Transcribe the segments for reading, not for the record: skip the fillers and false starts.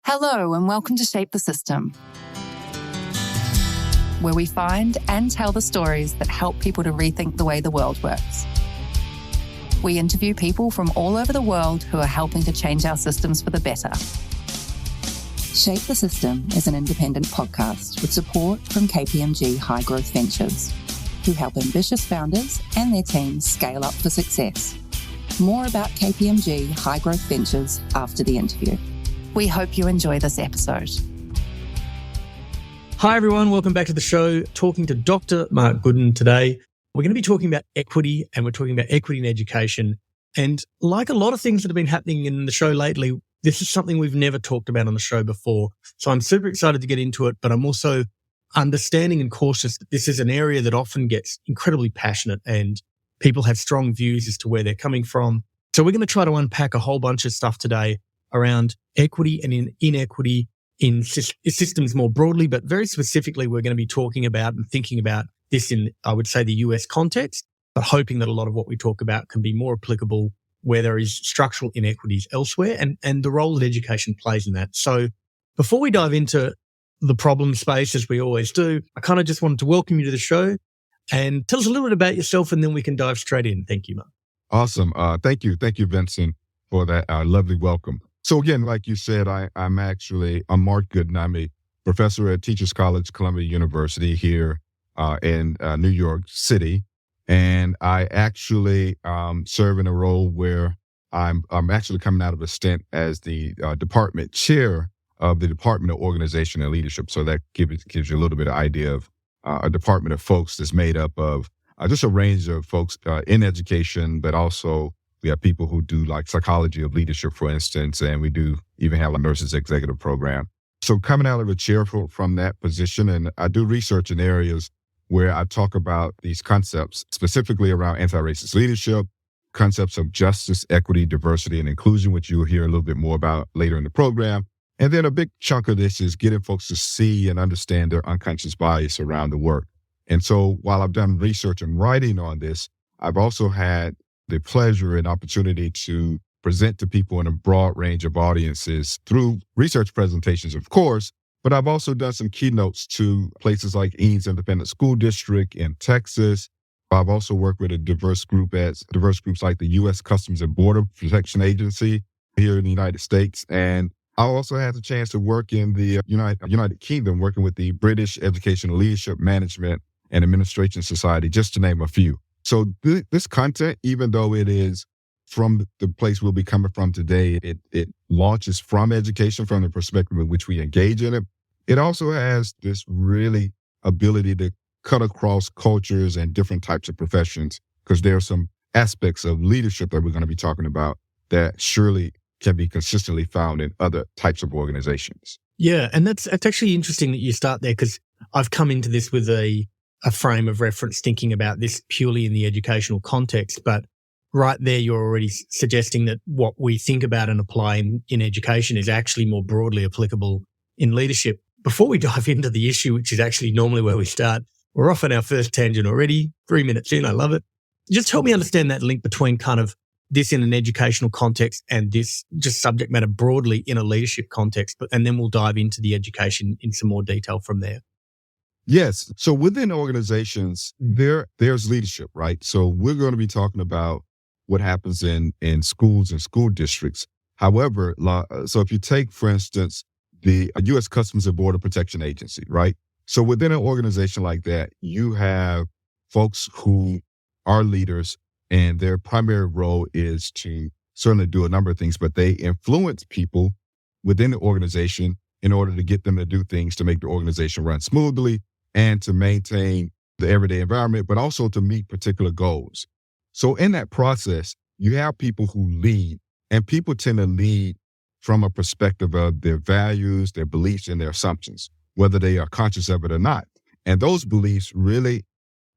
Hello and welcome to Shape the System, where we find and tell the stories that help people to rethink the way the world works. We interview people from all over the world who are helping to change our systems for the better. Shape the System is an independent podcast with support from KPMG High Growth Ventures, who help ambitious founders and their teams scale up for success. More about KPMG High Growth Ventures after the interview. We hope you enjoy this episode. Hi everyone, welcome back to the show. Talking to Dr. Mark Gooden today. We're going to be talking about equity, and we're talking about equity in education. And like a lot of things that have been happening in the show lately, this is something we've never talked about on the show before. So I'm super excited to get into it, but I'm also understanding and cautious that this is an area that often gets incredibly passionate and people have strong views as to where they're coming from. So we're going to try to unpack a whole bunch of stuff today around equity and inequity in systems more broadly, but very specifically, we're going to be talking about and thinking about this in, I would say, the US context, but hoping that a lot of what we talk about can be more applicable where there is structural inequities elsewhere and the role that education plays in that. So before we dive into the problem space, as we always do, I kind of just wanted to welcome you to the show and tell us a little bit about yourself, and then we can dive straight in. Thank you, Mark. Awesome. Thank you, Vincent, for that lovely welcome. So again, like you said, I'm Mark Gooden. I'm a professor at Teachers College, Columbia University here in New York City. And I actually serve in a role where I'm actually coming out of a stint as the department chair of the Department of Organization and Leadership. So that gives you a little bit of idea of a department of folks that's made up of just a range of folks in education, but also we have people who do like psychology of leadership, for instance, and we do even have a nurses executive program. So coming out of a chair from that position, and I do research in areas where I talk about these concepts, specifically around antiracist leadership, concepts of justice, equity, diversity, and inclusion, which you'll hear a little bit more about later in the program. And then a big chunk of this is getting folks to see and understand their unconscious bias around the work. And so while I've done research and writing on this, I've also had the pleasure and opportunity to present to people in a broad range of audiences through research presentations, of course, but I've also done some keynotes to places like Eanes Independent School District in Texas. I've also worked with diverse groups like the U.S. Customs and Border Protection Agency here in the United States. And I also had the chance to work in the United Kingdom, working with the British Educational Leadership Management and Administration Society, just to name a few. So this content, even though it is from the place we'll be coming from today, it launches from education, from the perspective in which we engage in it. It also has this really ability to cut across cultures and different types of professions, because there are some aspects of leadership that we're going to be talking about that surely can be consistently found in other types of organizations. Yeah, and it's actually interesting that you start there, because I've come into this with a frame of reference thinking about this purely in the educational context, but right there you're already suggesting that what we think about and apply in education is actually more broadly applicable in leadership. Before we dive into the issue, which is actually normally where we start, we're off on our first tangent already, 3 minutes in, I love it. Just help me understand that link between kind of this in an educational context and this just subject matter broadly in a leadership context, and then we'll dive into the education in some more detail from there. Yes. So within organizations, there's leadership, right? So we're going to be talking about what happens in schools and school districts. However, so if you take, for instance, the U.S. Customs and Border Protection Agency, right? So within an organization like that, you have folks who are leaders, and their primary role is to certainly do a number of things, but they influence people within the organization in order to get them to do things to make the organization run smoothly and to maintain the everyday environment, but also to meet particular goals. So in that process, you have people who lead, and people tend to lead from a perspective of their values, their beliefs, and their assumptions, whether they are conscious of it or not. And those beliefs really,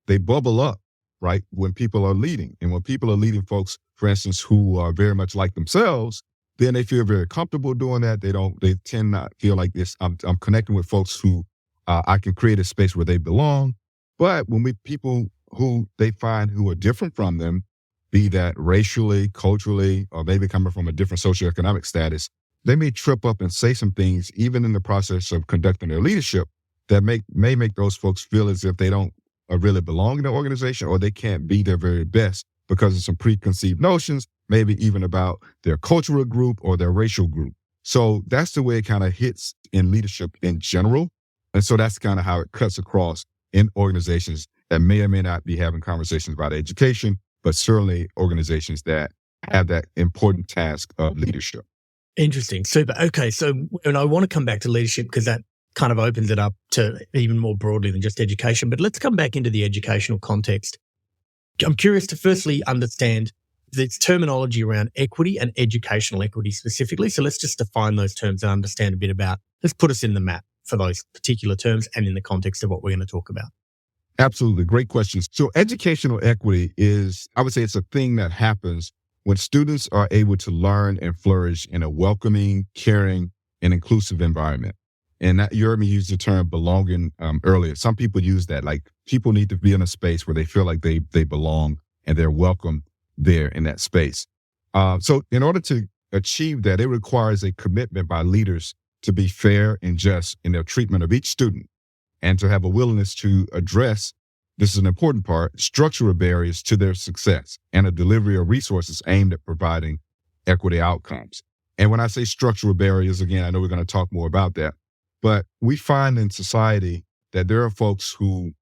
they bubble up, right, when people are leading. And when people are leading folks, for instance, who are very much like themselves, then they feel very comfortable doing that. They tend not feel like this. I'm connecting with folks who I can create a space where they belong. But when people who they find who are different from them, be that racially, culturally, or maybe coming from a different socioeconomic status, they may trip up and say some things, even in the process of conducting their leadership, that may make those folks feel as if they don't really belong in the organization, or they can't be their very best because of some preconceived notions, maybe even about their cultural group or their racial group. So that's the way it kind of hits in leadership in general. And so that's kind of how it cuts across in organizations that may or may not be having conversations about education, but certainly organizations that have that important task of leadership. Interesting. Super. Okay. So, and I want to come back to leadership because that kind of opens it up to even more broadly than just education. But let's come back into the educational context. I'm curious to firstly understand the terminology around equity and educational equity specifically. So let's just define those terms and understand a bit about, let's put us in the map for those particular terms and in the context of what we're going to talk about. Absolutely. Great questions. So educational equity is, I would say it's a thing that happens when students are able to learn and flourish in a welcoming, caring, and inclusive environment. And that, you heard me use the term belonging earlier. Some people use that, like people need to be in a space where they feel like they belong and they're welcome there in that space. So in order to achieve that, it requires a commitment by leaders to be fair and just in their treatment of each student, and to have a willingness to address, this is an important part, structural barriers to their success and a delivery of resources aimed at providing equity outcomes. And when I say structural barriers, again, I know we're going to talk more about that, but we find in society that there are folks who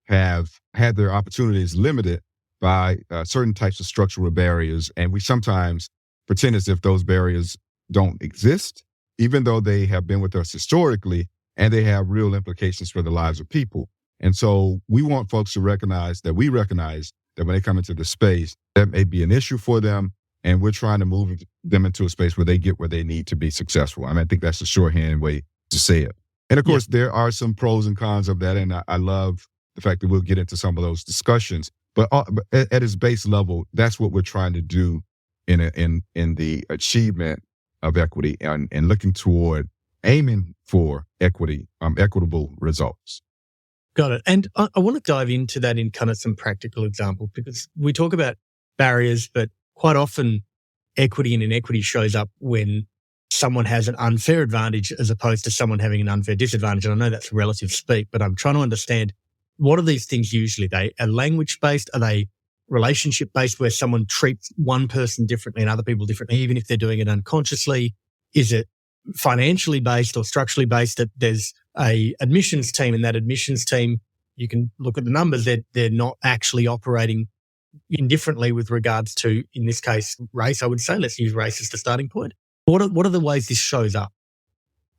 have had their opportunities limited by certain types of structural barriers. And we sometimes pretend as if those barriers don't exist, even though they have been with us historically and they have real implications for the lives of people. And so we want folks to recognize that when they come into the space, that may be an issue for them. And we're trying to move them into a space where they get where they need to be successful. I mean, I think that's the shorthand way to say it. And of course, there are some pros and cons of that. And I love the fact that we'll get into some of those discussions. But at its base level, that's what we're trying to do in the achievement of equity and looking toward aiming for equitable results. Got it. And I want to dive into that in kind of some practical examples, because we talk about barriers, but quite often equity and inequity shows up when someone has an unfair advantage as opposed to someone having an unfair disadvantage. And I know that's relative speak, but I'm trying to understand, what are these things usually? They are language-based? Are they relationship-based, where someone treats one person differently and other people differently, even if they're doing it unconsciously? Is it financially based or structurally based, that there's a admissions team, and that admissions team, you can look at the numbers, they're not actually operating indifferently with regards to, in this case, race, I would say. Let's use race as the starting point. What are the ways this shows up?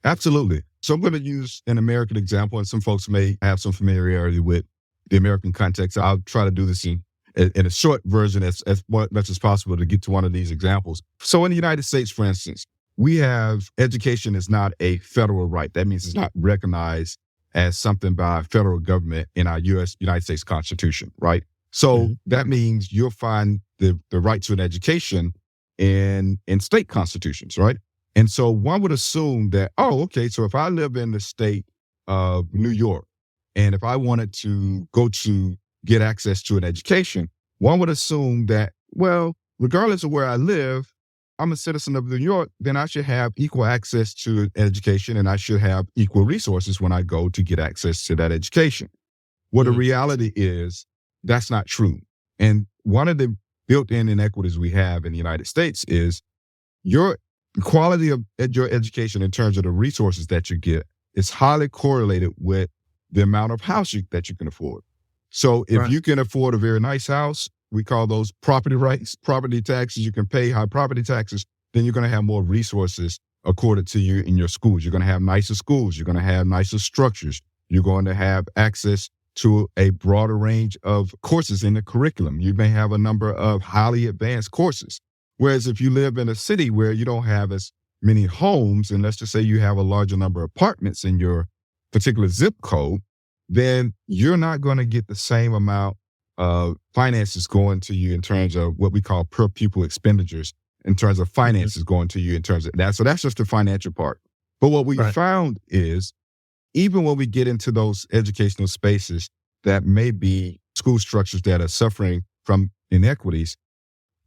Absolutely. So I'm going to use an American example, and some folks may have some familiarity with the American context. I'll try to do this in a short version as much as possible to get to one of these examples. So in the United States, for instance, we have education is not a federal right. That means it's not recognized as something by federal government in our United States Constitution, right? So that means you'll find the right to an education in state constitutions, right? And so one would assume that, so if I live in the state of New York, and if I wanted to go to get access to an education, one would assume that, well, regardless of where I live, I'm a citizen of New York, then I should have equal access to education, and I should have equal resources when I go to get access to that education. Well, the reality is that's not true. And one of the built-in inequities we have in the United States is your quality of your education in terms of the resources that you get is highly correlated with the amount of house that you can afford. So if you can afford a very nice house, we call those property rights, property taxes, you can pay high property taxes, then you're going to have more resources accorded to you in your schools. You're going to have nicer schools. You're going to have nicer structures. You're going to have access to a broader range of courses in the curriculum. You may have a number of highly advanced courses. Whereas if you live in a city where you don't have as many homes, and let's just say you have a larger number of apartments in your particular zip code, then you're not going to get the same amount of finances going to you in terms of what we call per pupil expenditures, in terms of finances going to you in terms of that. So that's just the financial part. But what we found is, even when we get into those educational spaces that may be school structures that are suffering from inequities,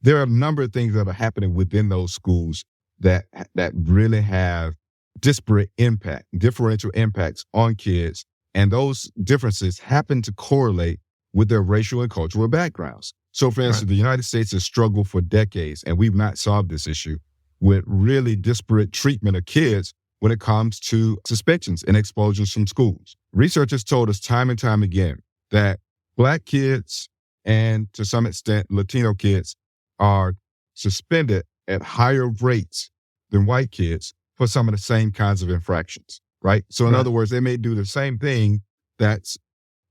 there are a number of things that are happening within those schools that really have differential impacts on kids. And those differences happen to correlate with their racial and cultural backgrounds. So, for instance, the United States has struggled for decades, and we've not solved this issue, with really disparate treatment of kids when it comes to suspensions and expulsions from schools. Researchers told us time and time again that Black kids and, to some extent, Latino kids are suspended at higher rates than white kids for some of the same kinds of infractions, right? So in other words, they may do the same thing that's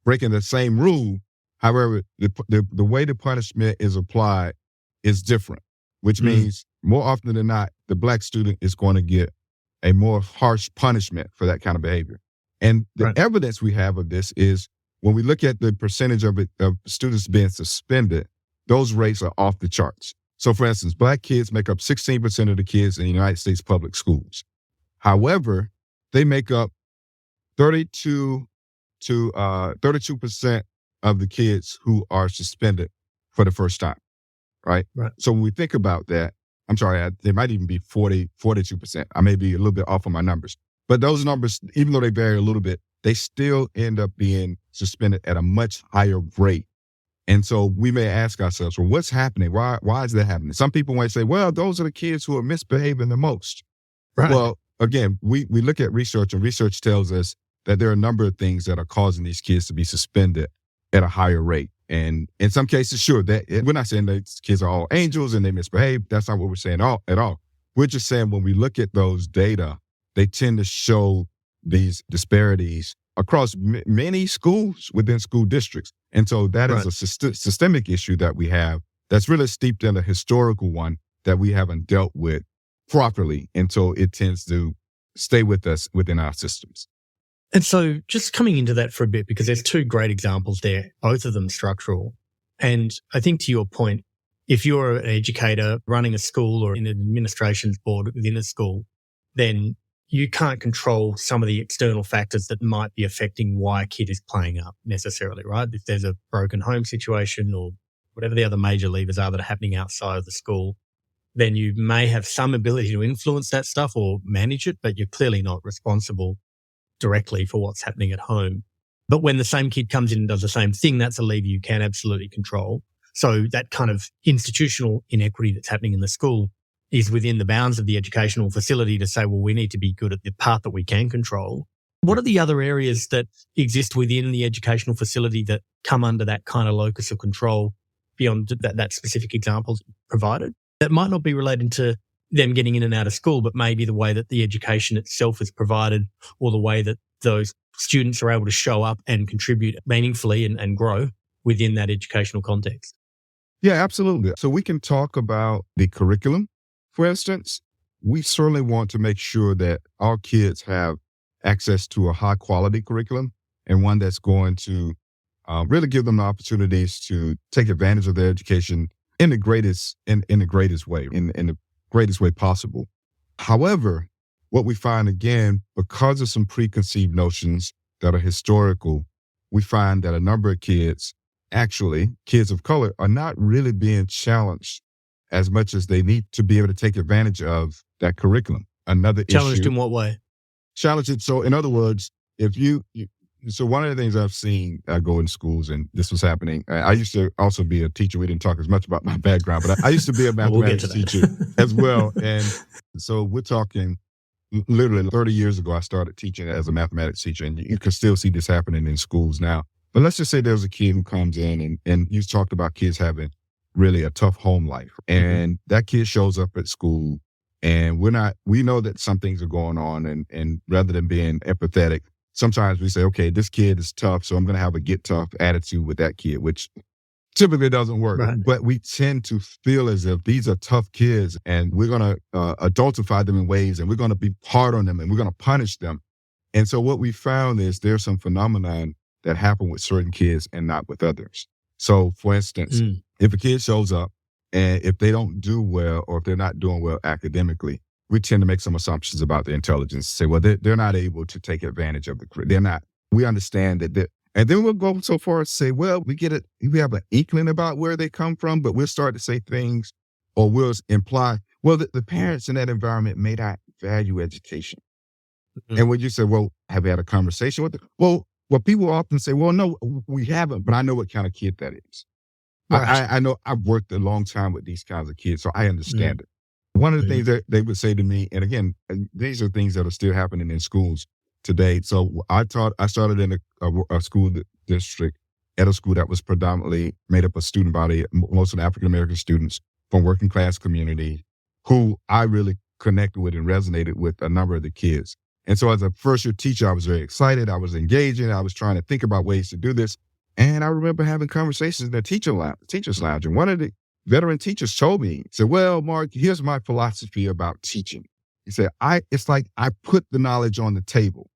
breaking the same rule. However, the way the punishment is applied is different, which means more often than not, the Black student is going to get a more harsh punishment for that kind of behavior. And the evidence we have of this is when we look at the percentage of students being suspended, those rates are off the charts. So, for instance, Black kids make up 16% of the kids in the United States public schools. However, they make up 32% of the kids who are suspended for the first time, right? So when we think about that, I'm sorry, they might even be 42%. I may be a little bit off on my numbers. But those numbers, even though they vary a little bit, they still end up being suspended at a much higher rate. And so we may ask ourselves, well, what's happening? Why is that happening? Some people might say, well, those are the kids who are misbehaving the most. Well, again, we look at research, and research tells us that there are a number of things that are causing these kids to be suspended at a higher rate. And in some cases, sure, we're not saying that kids are all angels and they misbehave. That's not what we're saying at all. We're just saying when we look at those data, they tend to show these disparities across many schools within school districts. And so that is a systemic issue that we have that's really steeped in a historical one that we haven't dealt with properly. And so it tends to stay with us within our systems. And so just coming into that for a bit, because there's two great examples there, both of them structural. And I think to your point, if you're an educator running a school or in an administration's board within a school, then you can't control some of the external factors that might be affecting why a kid is playing up necessarily, right? If there's a broken home situation or whatever the other major levers are that are happening outside of the school, then you may have some ability to influence that stuff or manage it, but you're clearly not responsible directly for what's happening at home. But when the same kid comes in and does the same thing, that's a lever you can absolutely control. So that kind of institutional inequity that's happening in the school is within the bounds of the educational facility to say, well, we need to be good at the part that we can control. What are the other areas that exist within the educational facility that come under that kind of locus of control beyond that specific example provided? That might not be related to them getting in and out of school, but maybe the way that the education itself is provided or the way that those students are able to show up and contribute meaningfully and grow within that educational context. Yeah, absolutely. So we can talk about the curriculum. For instance, we certainly want to make sure that our kids have access to a high quality curriculum and one that's going to really give them the opportunities to take advantage of their education in the greatest way possible. However, what we find again, because of some preconceived notions that are historical, we find that a number of kids, actually kids of color, are not really being challenged as much as they need to be able to take advantage of that curriculum. Another challenged issue. In what way? Challenged it. So in other words, so one of the things I've seen go in schools, and this was happening, I used to also be a teacher. We didn't talk as much about my background, but I used to be a mathematics teacher as well. And so we're talking literally 30 years ago, I started teaching as a mathematics teacher, and you can still see this happening in schools now. But let's just say there's a kid who comes in and you talked about kids having really a tough home life. And that kid shows up at school and we know that some things are going on. And rather than being empathetic, sometimes we say, okay, this kid is tough, so I'm going to have a get tough attitude with that kid, which typically doesn't work. Right. But we tend to feel as if these are tough kids and we're going to adultify them in ways and we're going to be hard on them and we're going to punish them. And so what we found is there's some phenomenon that happen with certain kids and not with others. So for instance, if a kid shows up and if they don't do well or if they're not doing well academically, we tend to make some assumptions about their intelligence. Say, well, they're not able to take advantage of they're not. We understand that and then we'll go so far as to say, well, we get it. We have an inkling about where they come from, but we'll start to say things or we'll imply, Well, the parents in that environment may not value education. Mhm. And when you say, well, have you had a conversation with them? Well, people often say, well, no, we haven't, but I know what kind of kid that is. Right. I know I've worked a long time with these kinds of kids, so I Mm. understand it. One of the Mhm. things that they would say to me, and again, and these are things that are still happening in schools today. So I started in a school district at a school that was predominantly made up of student body, mostly African American students from working class community who I really connected with and resonated with a number of the kids. And so as a first year teacher, I was very excited. I was engaging. I was trying to think about ways to do this. And I remember having conversations in the teacher's lounge. And one of the veteran teachers told me, he said, well, Mark, here's my philosophy about teaching. He said, it's like I put the knowledge on the table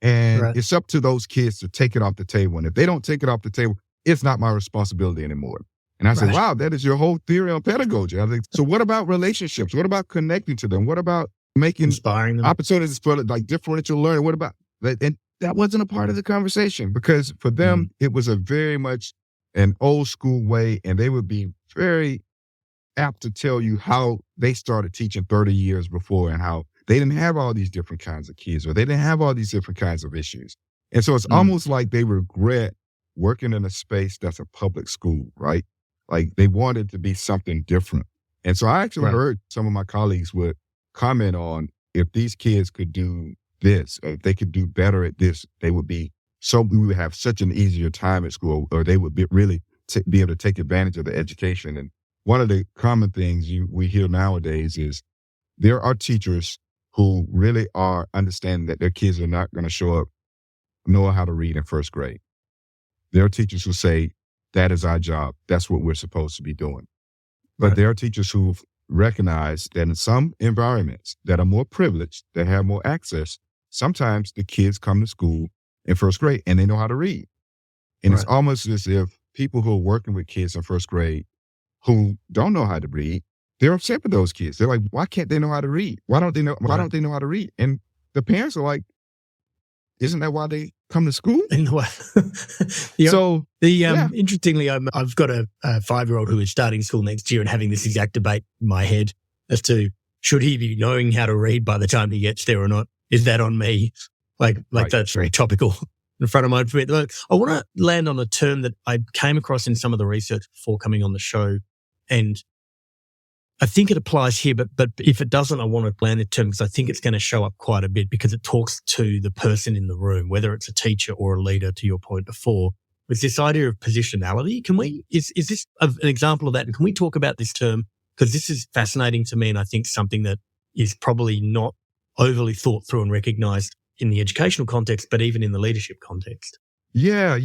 and Right. it's up to those kids to take it off the table. And if they don't take it off the table, it's not my responsibility anymore. And I said, Right. wow, that is your whole theory on pedagogy. I was like, so what about relationships? What about connecting to them? What about making Inspiring them. opportunities for like differential learning? What about that? And that wasn't a part of the conversation because for them, it was a very much an old school way. And they would be very apt to tell you how they started teaching 30 years before and how they didn't have all these different kinds of kids or they didn't have all these different kinds of issues. And so it's almost like they regret working in a space that's a public school, right? Like they wanted to be something different. And so I actually Right. heard some of my colleagues would comment on if these kids could do this, or if they could do better at this, we would have such an easier time at school, or they would be really be able to take advantage of the education. And one of the common things we hear nowadays is there are teachers who really are understanding that their kids are not going to show up knowing how to read in first grade. There are teachers who say, that is our job. That's what we're supposed to be doing. But Right. there are teachers who've recognized that in some environments that are more privileged, that have more access, sometimes the kids come to school in first grade and they know how to read. And it's Right. almost as if people who are working with kids in first grade who don't know how to read, they're upset with those kids. They're like, why can't they know how to read? Why don't they know how to read? And the parents are like, isn't that why they come to school? In the way. So yeah. Interestingly, I've got a 5-year-old who is starting school next year and having this exact debate in my head as to should he be knowing how to read by the time he gets there or not? Is that on me? Like Right. that's very topical in front of my feet. I want to land on a term that I came across in some of the research before coming on the show, and I think it applies here, but if it doesn't, I want to land the term because I think it's going to show up quite a bit because it talks to the person in the room, whether it's a teacher or a leader, to your point before, with this idea of positionality. Is this an example of that? And can we talk about this term? Because this is fascinating to me and I think something that is probably not overly thought through and recognized in the educational context, but even in the leadership context. Yeah,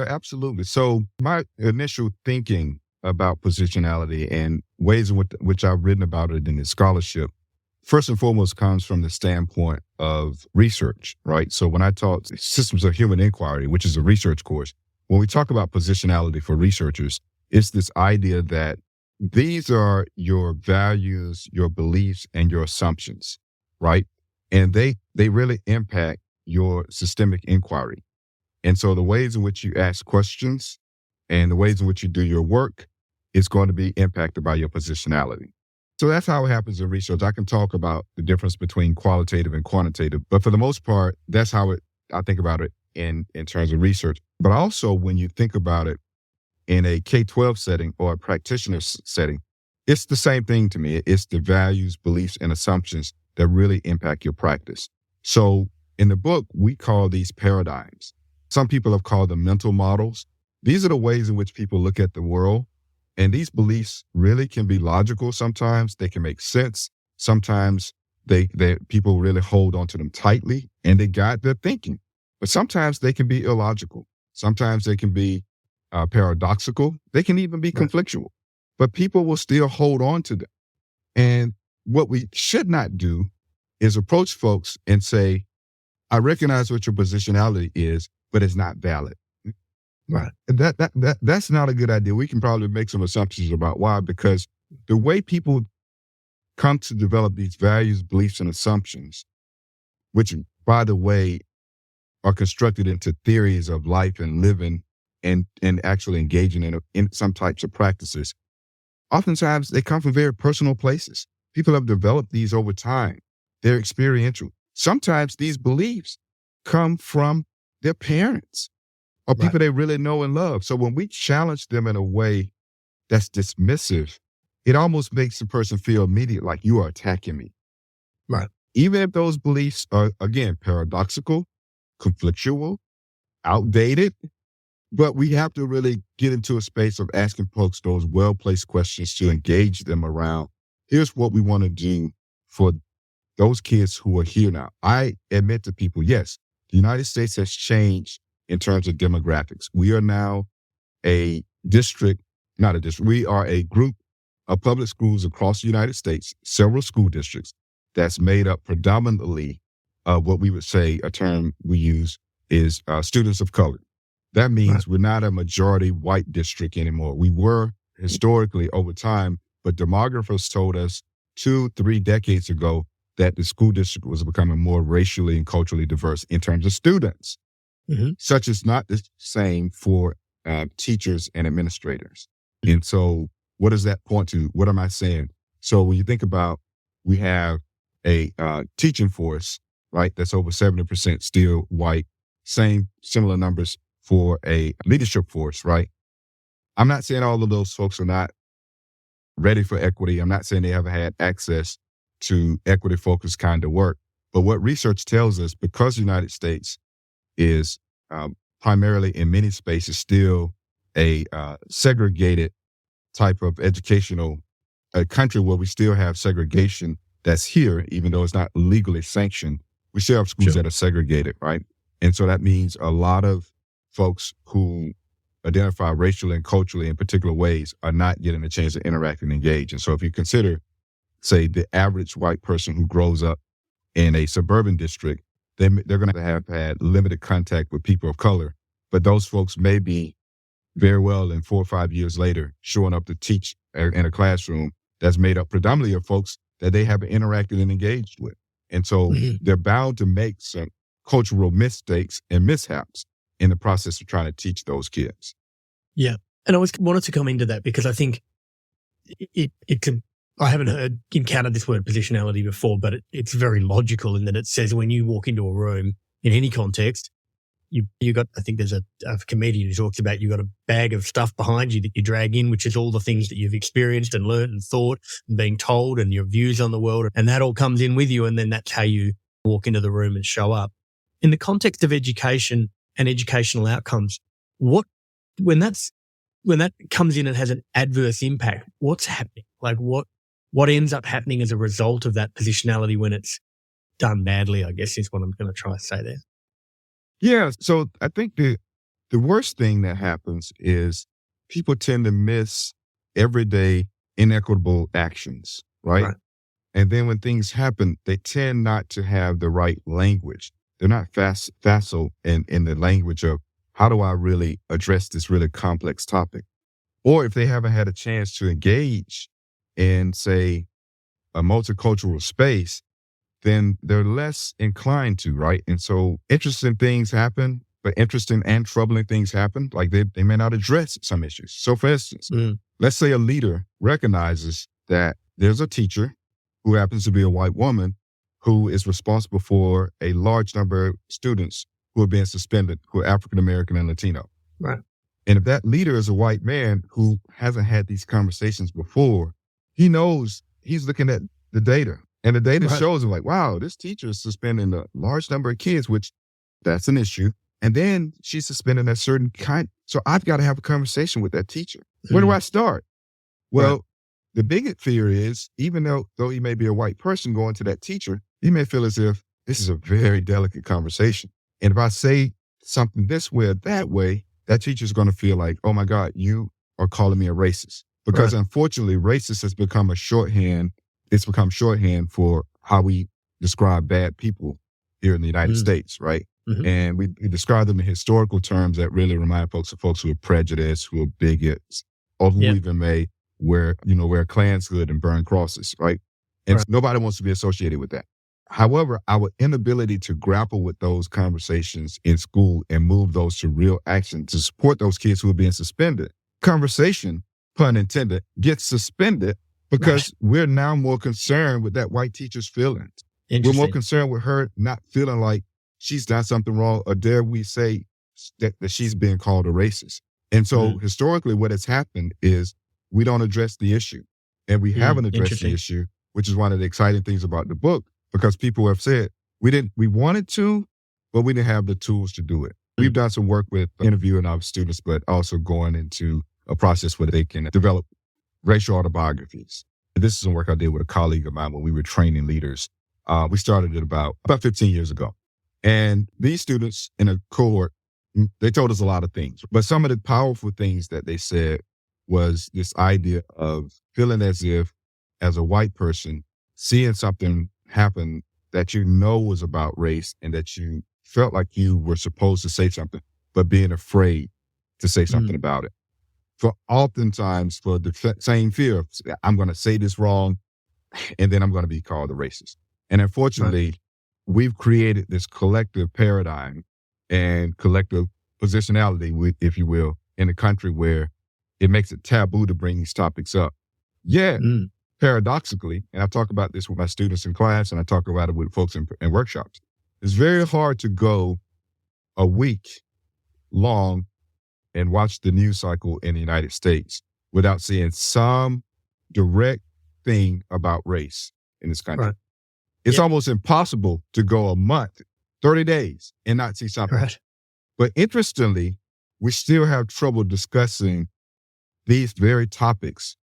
absolutely. So my initial thinking about positionality and ways in which I've written about it in the scholarship, first and foremost comes from the standpoint of research, right? So when I taught systems of human inquiry, which is a research course, when we talk about positionality for researchers, it's this idea that these are your values, your beliefs, and your assumptions, right? And they really impact your systemic inquiry. And so the ways in which you ask questions and the ways in which you do your work is going to be impacted by your positionality. So that's how it happens in research. I can talk about the difference between qualitative and quantitative, but for the most part, that's how I think about it in terms of research. But also when you think about it in a K-12 setting or a practitioner setting, it's the same thing to me. It's the values, beliefs, and assumptions that really impact your practice. So in the book, we call these paradigms. Some people have called them mental models. These are the ways in which people look at the world. And these beliefs really can be logical sometimes. They can make sense. Sometimes people really hold on to them tightly and they guide their thinking. But sometimes they can be illogical. Sometimes they can be paradoxical. They can even be conflictual. But people will still hold on to them. And what we should not do is approach folks and say, I recognize what your positionality is, but it's not valid. Right. That's not a good idea. We can probably make some assumptions about why, because the way people come to develop these values, beliefs, and assumptions, which, by the way, are constructed into theories of life and living and actually engaging in some types of practices, oftentimes they come from very personal places. People have developed these over time. They're experiential. Sometimes these beliefs come from their parents or people they really know and love. So when we challenge them in a way that's dismissive, it almost makes the person feel immediate like you are attacking me. Right. Even if those beliefs are, again, paradoxical, conflictual, outdated, but we have to really get into a space of asking folks those well-placed questions to engage them around, here's what we want to do for those kids who are here now. I admit to people, yes, the United States has changed in terms of demographics. We are now a district, not a district, we are a group of public schools across the United States, several school districts, that's made up predominantly of what we would say, a term we use is students of color. That means we're not a majority white district anymore. We were historically over time, but demographers told us 2-3 decades ago that the school district was becoming more racially and culturally diverse in terms of students. Such is not the same for teachers and administrators. And so what does that point to? What am I saying? So when you think about, we have a teaching force, right, that's over 70% still white, similar numbers for a leadership force, right? I'm not saying all of those folks are not ready for equity. I'm not saying they haven't had access to equity-focused kind of work. But what research tells us, because the United States is primarily in many spaces still a segregated type of educational country where we still have segregation that's here, even though it's not legally sanctioned, we still have schools that are segregated, right? And so that means a lot of folks who identify racially and culturally in particular ways are not getting a chance to interact and engage. And so if you consider, say, the average white person who grows up in a suburban district, they're going to have had limited contact with people of color. But those folks may be very well in 4 or 5 years later showing up to teach in a classroom that's made up predominantly of folks that they haven't interacted and engaged with. And so they're bound to make some cultural mistakes and mishaps in the process of trying to teach those kids. Yeah. And I wanted to come into that because I think I haven't encountered this word positionality before, but it's very logical in that it says when you walk into a room in any context, you got, I think there's a comedian who talks about you got a bag of stuff behind you that you drag in, which is all the things that you've experienced and learned and thought and being told and your views on the world. And that all comes in with you. And then that's how you walk into the room and show up. In the context of education and educational outcomes, when that comes in and has an adverse impact, what's happening? Like what ends up happening as a result of that positionality when it's done badly, I guess is what I'm going to try to say there. Yeah. So I think the worst thing that happens is people tend to miss everyday inequitable actions, right? And then when things happen, they tend not to have the right language. They're not facile in the language of how do I really address this really complex topic? Or if they haven't had a chance to engage in, say, a multicultural space, then they're less inclined to, right? And so interesting things happen, but interesting and troubling things happen. Like they may not address some issues. So for instance, let's say a leader recognizes that there's a teacher who happens to be a white woman who is responsible for a large number of students who are being suspended, who are African-American and Latino. Right. And if that leader is a white man who hasn't had these conversations before, he knows he's looking at the data. And the data shows him like, wow, this teacher is suspending a large number of kids, which that's an issue. And then she's suspending a certain kind. So I've got to have a conversation with that teacher. Where do I start? Well, the biggest fear is, even though he may be a white person going to that teacher, he may feel as if this is a very delicate conversation. And if I say something this way or that way, that teacher's going to feel like, oh my God, you are calling me a racist. Because unfortunately, racist has become a shorthand. It's become shorthand for how we describe bad people here in the United States, right? And we describe them in historical terms that really remind folks of folks who are prejudiced, who are bigots, or who even may wear a Klan's hood and burn crosses, right? And nobody wants to be associated with that. However, our inability to grapple with those conversations in school and move those to real action to support those kids who are being suspended, conversation, pun intended, gets suspended because we're now more concerned with that white teacher's feelings. We're more concerned with her not feeling like she's done something wrong, or dare we say that she's being called a racist. And so historically what has happened is we don't address the issue, and we haven't addressed the issue, which is one of the exciting things about the book, because people have said we wanted to, but we didn't have the tools to do it. We've done some work with interviewing our students, but also going into a process where they can develop racial autobiographies. And this is some work I did with a colleague of mine when we were training leaders. We started it about 15 years ago. And these students in a cohort, they told us a lot of things. But some of the powerful things that they said was this idea of feeling as if, as a white person, seeing something happen that you know was about race and that you felt like you were supposed to say something, but being afraid to say something about it. For oftentimes for the same fear of, I'm going to say this wrong, and then I'm going to be called a racist. And unfortunately, we've created this collective paradigm and collective positionality, if you will, in the country where it makes it taboo to bring these topics up. Yeah, paradoxically, and I talk about this with my students in class, and I talk about it with folks in workshops, it's very hard to go a week long and watch the news cycle in the United States without seeing some direct thing about race in this country. Right. It's almost impossible to go a month, 30 days, and not see something. Right. But interestingly, we still have trouble discussing these very topics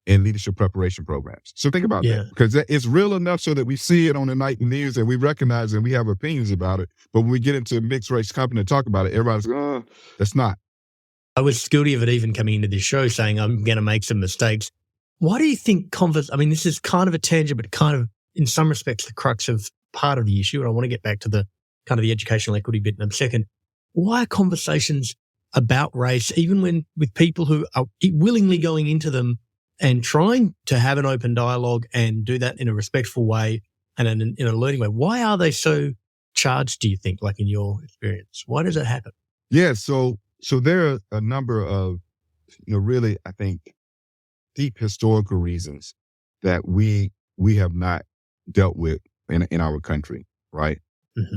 in leadership preparation programs. So think about that, because it's real enough so that we see it on the night news and we recognize and we have opinions about it. But when we get into a mixed race company and talk about it, everybody's like, oh, that's not. I was guilty of it even coming into this show saying I'm going to make some mistakes. Why do you think this is kind of a tangent, but kind of in some respects the crux of part of the issue. And I want to get back to the kind of the educational equity bit in a second. Why are conversations about race, even when with people who are willingly going into them and trying to have an open dialogue and do that in a respectful way and in a learning way, why are they so charged, do you think, like in your experience? Why does it happen? Yeah, so there are a number of, really, I think, deep historical reasons that we have not dealt with in our country, right? Mm-hmm.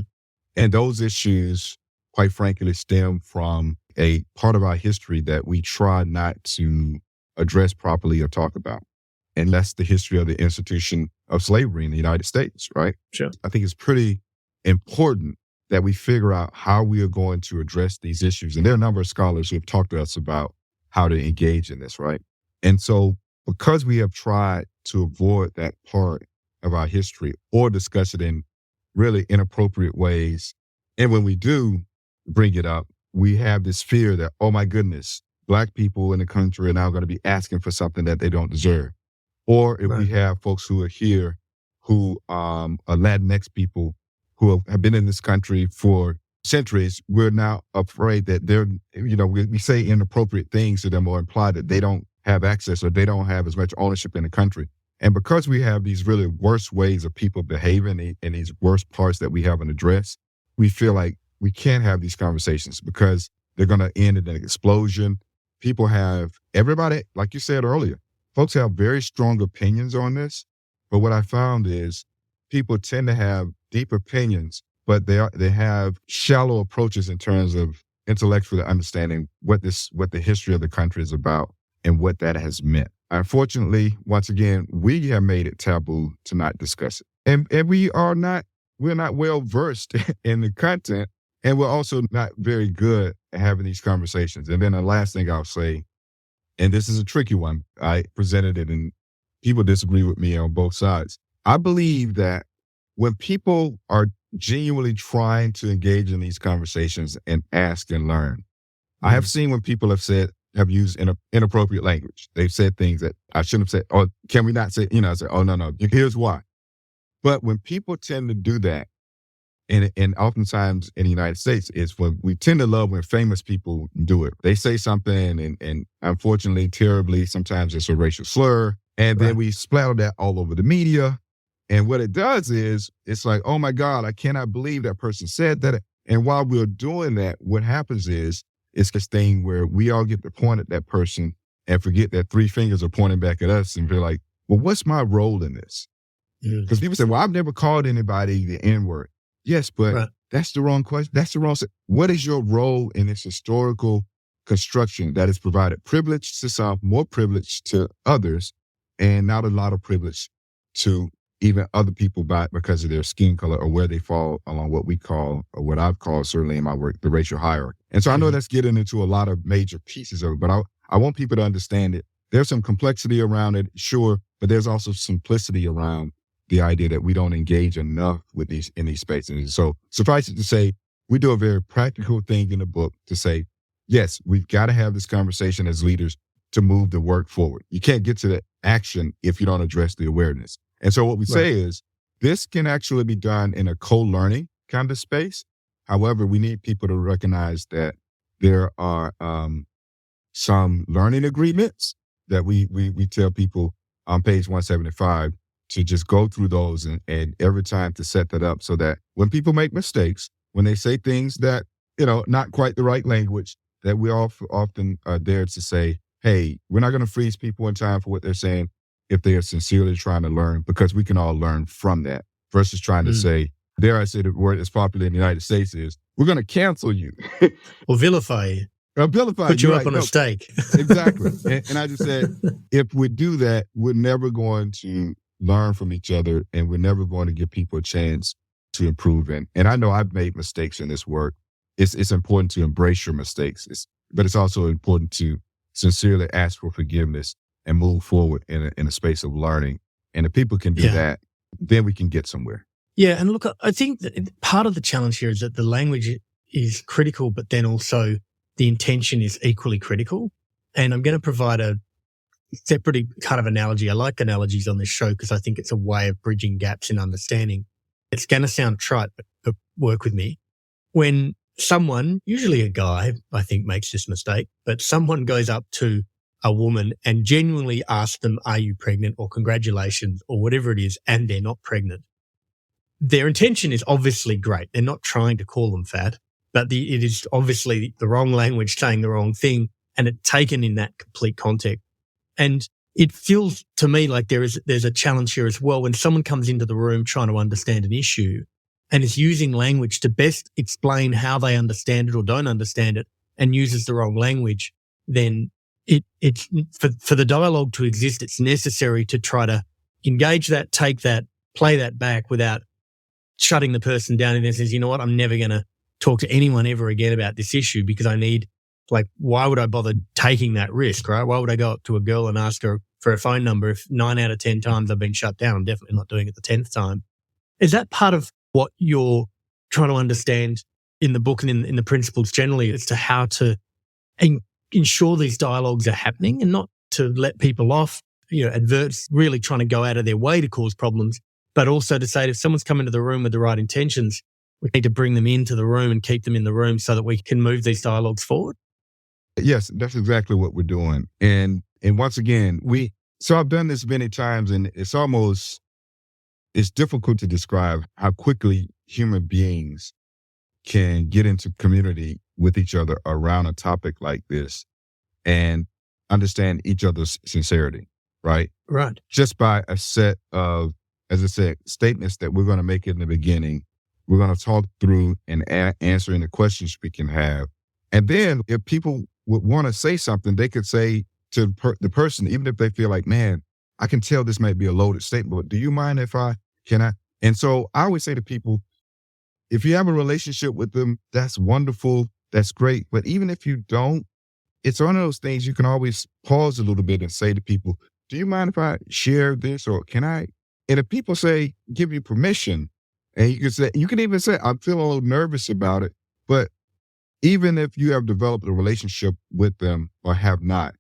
And those issues, quite frankly, stem from a part of our history that we try not to address properly or talk about. And that's the history of the institution of slavery in the United States, right? Sure. I think it's pretty important that we figure out how we are going to address these issues. And there are a number of scholars who have talked to us about how to engage in this, right? And so because we have tried to avoid that part of our history or discuss it in really inappropriate ways, and when we do bring it up, we have this fear that, oh my goodness, Black people in the country are now going to be asking for something that they don't deserve. Or if we have folks who are here who are Latinx people who have been in this country for centuries, we're now afraid that they're, we say inappropriate things to them or imply that they don't have access or they don't have as much ownership in the country. And because we have these really worst ways of people behaving and these worst parts that we haven't addressed, we feel like we can't have these conversations because they're going to end in an explosion. Everybody, like you said earlier, folks have very strong opinions on this. But what I found is people tend to have deep opinions, but they have shallow approaches in terms of intellectually understanding what the history of the country is about and what that has meant. Unfortunately, once again, we have made it taboo to not discuss it. And we're not well versed in the content, and we're also not very good at having these conversations. And then the last thing I'll say, and this is a tricky one, I presented it and people disagree with me on both sides. I believe that when people are genuinely trying to engage in these conversations and ask and learn, I have seen when people have used inappropriate language. They've said things that I shouldn't have said, or can we not say, I say, oh, no, here's why. But when people tend to do that, and oftentimes in the United States, it's when we tend to love when famous people do it. They say something and unfortunately, terribly, sometimes it's a racial slur. And then we splatter that all over the media. And what it does is it's like, oh my God, I cannot believe that person said that. And while we're doing that, what happens is it's this thing where we all get to point at that person and forget that three fingers are pointing back at us and feel like well, what's my role in this? Because people say, well, I've never called anybody the N-word. Yes, but that's the wrong question. That's the wrong. What is your role in this historical construction that has provided privilege to some, more privilege to others, and not a lot of privilege to even other people because of their skin color or where they fall along what we call, or what I've called certainly in my work, the racial hierarchy. And so I know that's getting into a lot of major pieces of it, but I want people to understand it. There's some complexity around it, sure, but there's also simplicity around the idea that we don't engage enough with in these spaces. So suffice it to say, we do a very practical thing in the book to say, yes, we've got to have this conversation as leaders to move the work forward. You can't get to the action if you don't address the awareness. And so what we say is this can actually be done in a co-learning kind of space. However, we need people to recognize that there are some learning agreements that we tell people on page 175 to just go through those and every time to set that up so that when people make mistakes, when they say things that, not quite the right language, that we often are there to say, hey, we're not going to freeze people in time for what they're saying if they are sincerely trying to learn, because we can all learn from that versus trying to say, dare I say the word that's popular in the United States is, we're going to cancel you. Or vilify you. Put you up on a stake. Exactly. And I just said, if we do that, we're never going to learn from each other, and we're never going to give people a chance to improve. And I know I've made mistakes in this work. It's important to embrace your mistakes, but it's also important to sincerely ask for forgiveness and move forward in a space of learning. And if people can do that, then we can get somewhere. Yeah. And look, I think that part of the challenge here is that the language is critical, but then also the intention is equally critical. And I'm going to provide a separate kind of analogy. I like analogies on this show because I think it's a way of bridging gaps in understanding. It's going to sound trite, but work with me. When someone, usually a guy, I think makes this mistake, but someone goes up to a woman and genuinely asks them, are you pregnant, or congratulations, or whatever it is, and they're not pregnant. Their intention is obviously great. They're not trying to call them fat, but it is obviously the wrong language saying the wrong thing, and it's taken in that complete context. And it feels to me like there's a challenge here as well when someone comes into the room trying to understand an issue and is using language to best explain how they understand it or don't understand it and uses the wrong language, then it's for the dialogue to exist, it's necessary to try to engage that, take that, play that back without shutting the person down and then says, you know what, I'm never going to talk to anyone ever again about this issue because I need, why would I bother taking that risk, right? Why would I go up to a girl and ask her for a phone number if 9 out of 10 times I've been shut down? I'm definitely not doing it the 10th time. Is that part of what you're trying to understand in the book and in the principles generally as to how to ensure these dialogues are happening and not to let people off, adverts really trying to go out of their way to cause problems, but also to say that if someone's come into the room with the right intentions, we need to bring them into the room and keep them in the room so that we can move these dialogues forward? Yes, that's exactly what we're doing. And once again, so I've done this many times, and it's difficult to describe how quickly human beings can get into community with each other around a topic like this and understand each other's sincerity, right? Right. Just by a set of, as I said, statements that we're going to make in the beginning. We're going to talk through and answering the questions we can have. And then if people would want to say something, they could say to the person, even if they feel like, man, I can tell this might be a loaded statement, but do you mind if can I? And so I always say to people, if you have a relationship with them, that's wonderful. That's great. But even if you don't, it's one of those things you can always pause a little bit and say to people, do you mind if I share this, or can I? And if people say, give you permission, and you can even say, I'm feeling a little nervous about it. But even if you have developed a relationship with them or have not,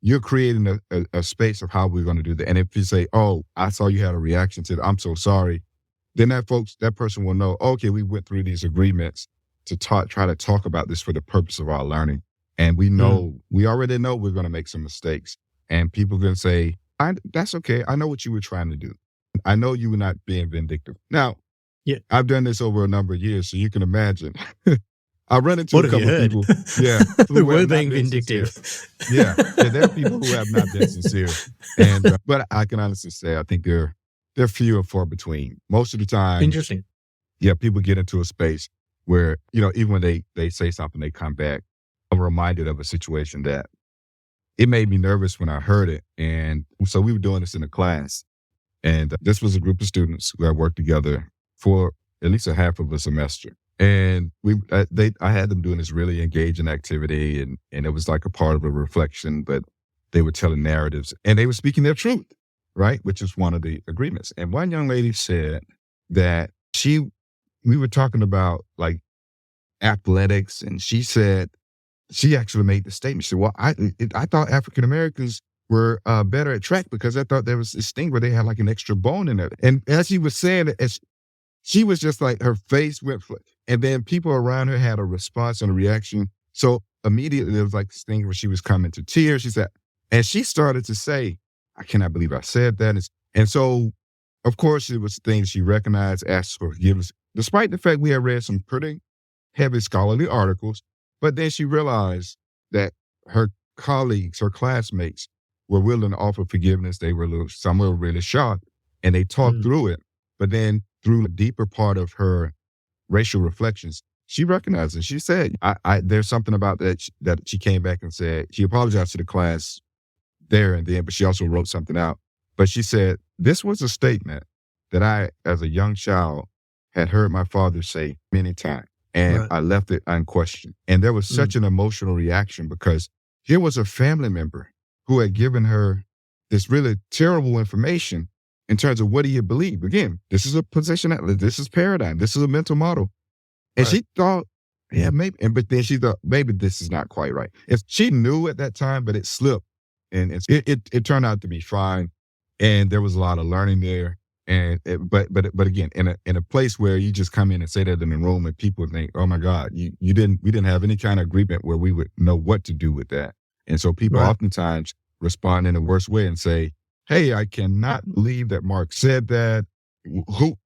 you're creating a space of how we're going to do that. And if you say, oh, I saw you had a reaction to that, I'm so sorry, then that person will know, okay, we went through these agreements to try to talk about this for the purpose of our learning. And we already know we're going to make some mistakes. And people are going to say, that's okay. I know what you were trying to do. I know you were not being vindictive. Now, I've done this over a number of years, so you can imagine I run into What a have you couple of heard? people, yeah, Who were have not being been vindictive. sincere. Yeah, there are people who have not been sincere, and but I can honestly say I think they're few and far between. Most of the time, Interesting. yeah, people get into a space where, even when they say something, they come back. I'm reminded of a situation that it made me nervous when I heard it. And so we were doing this in a class, and this was a group of students who had worked together for at least a half of a semester. And I had them doing this really engaging activity, and it was like a part of a reflection, but they were telling narratives and they were speaking their truth, right? Which is one of the agreements. And one young lady said that we were talking about like athletics, and she said, she actually made the statement. She said, well, I thought African Americans were better at track because I thought there was this thing where they had like an extra bone in it. And as she was saying it, she was just like, her face went, and then people around her had a response and a reaction. So immediately there was like this thing where she was coming to tears. She said, and she started to say, I cannot believe I said that. And so, of course, it was things she recognized, asked for forgiveness, despite the fact we had read some pretty heavy scholarly articles. But then she realized that her colleagues, her classmates, were willing to offer forgiveness. Some were really shocked, and they talked through it. But then through a deeper part of her racial reflections, she recognized it. She said, there's something about that she came back and said, she apologized to the class there and then, but she also wrote something out. But she said, this was a statement that I, as a young child, had heard my father say many times. And Right. I left it unquestioned. And there was such an emotional reaction because here was a family member who had given her this really terrible information in terms of what do you believe. Again, this is a position, this is paradigm, this is a mental model. And Right. she thought, yeah, maybe, but then she thought, maybe this is not quite right. If she knew at that time, but it slipped, and it turned out to be fine. And there was a lot of learning there. But again, in a place where you just come in and say that in the room and people think, oh my God, we didn't have any kind of agreement where we would know what to do with that. And so people Right. oftentimes respond in the worst way and say, hey, I cannot believe that Mark said that. Who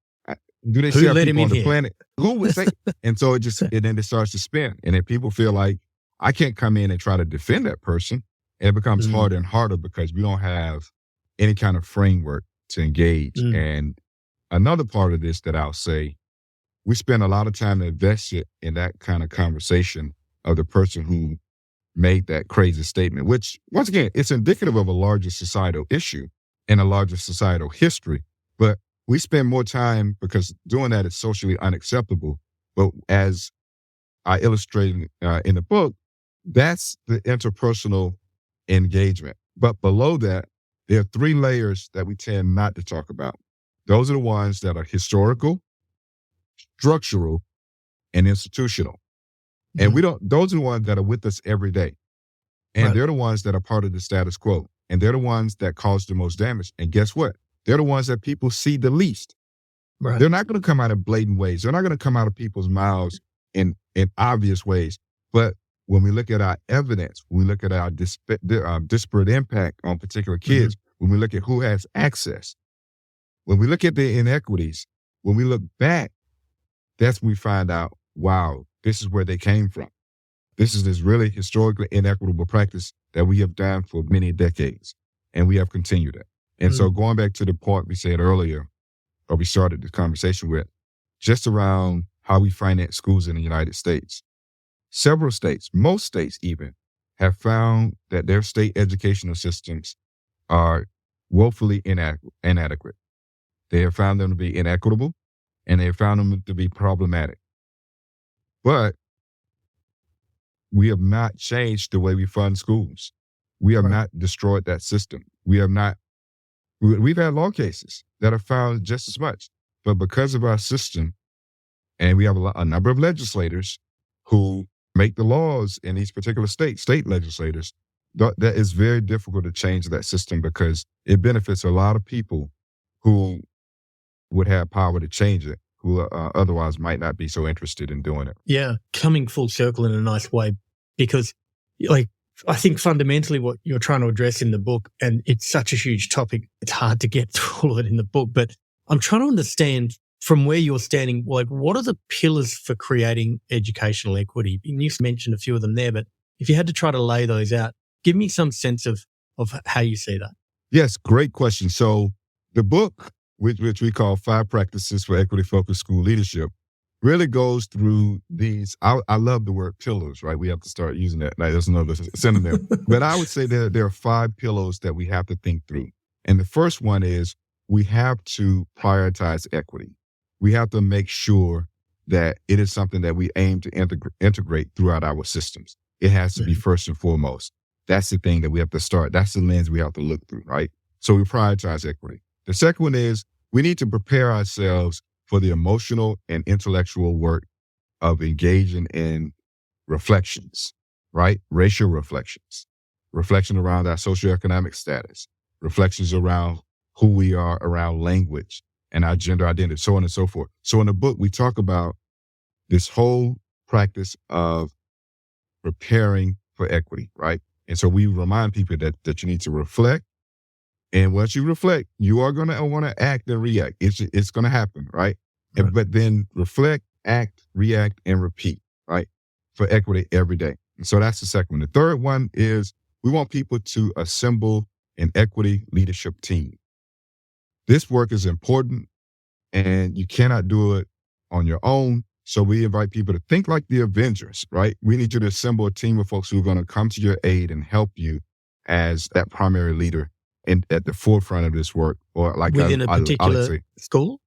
do they Who see our let him people in on the here? planet? Who would say? And so and then it starts to spin. And then people feel like I can't come in and try to defend that person. And it becomes harder and harder because we don't have any kind of framework to engage. And another part of this that I'll say, we spend a lot of time invested in that kind of conversation of the person who made that crazy statement, which once again, it's indicative of a larger societal issue and a larger societal history. But we spend more time because doing that is socially unacceptable. But as I illustrated in the book, that's the interpersonal engagement. But below that, there are three layers that we tend not to talk about. Those are the ones that are historical, structural, and institutional. And those are the ones that are with us every day. And Right. they're the ones that are part of the status quo. And they're the ones that cause the most damage. And guess what? They're the ones that people see the least. Right. They're not going to come out in blatant ways. They're not going to come out of people's mouths in obvious ways. But when we look at our evidence, when we look at our disparate impact on particular kids, when we look at who has access, when we look at the inequities, when we look back, that's when we find out, wow, this is where they came from. This is this really historically inequitable practice that we have done for many decades, and we have continued it. And so going back to the point we said earlier, or we started the conversation with, just around how we finance schools in the United States. Several states, most states even, have found that their state educational systems are woefully inadequate. They have found them to be inequitable, and they have found them to be problematic. But we have not changed the way we fund schools. We have not destroyed that system. We've had law cases that have found just as much. But because of our system, and we have a number of legislators who make the laws in these particular state legislators, that is very difficult to change that system because it benefits a lot of people who would have power to change it, who otherwise might not be so interested in doing it. Yeah, coming full circle in a nice way, because like I think fundamentally what you're trying to address in the book, and it's such a huge topic, it's hard to get through all of it in the book, but I'm trying to understand from where you're standing, like, what are the pillars for creating educational equity? And you mentioned a few of them there, but if you had to try to lay those out, give me some sense of how you see that. Yes, great question. So the book, which we call 5 Practices for Equity-Focused School Leadership, really goes through these. I love the word pillars, right? We have to start using that. Like, there's another synonym. But I would say there are 5 pillars that we have to think through. And the first one is we have to prioritize equity. We have to make sure that it is something that we aim to integrate throughout our systems. It has to be first and foremost. That's the thing that we have to start. That's the lens we have to look through, right? So we prioritize equity. The second one is we need to prepare ourselves for the emotional and intellectual work of engaging in reflections, right? Racial reflections, reflection around our socioeconomic status, reflections around who we are around language and our gender identity, so on and so forth. So in the book, we talk about this whole practice of preparing for equity, right? And so we remind people that you need to reflect. And once you reflect, you are going to want to act and react. It's going to happen, right? Right. But then reflect, act, react, and repeat, right? For equity every day. And so that's the second one. The third one is we want people to assemble an equity leadership team. This work is important and you cannot do it on your own. So we invite people to think like the Avengers, right? We need you to assemble a team of folks who are going to come to your aid and help you as that primary leader and at the forefront of this work, or like within a particular school?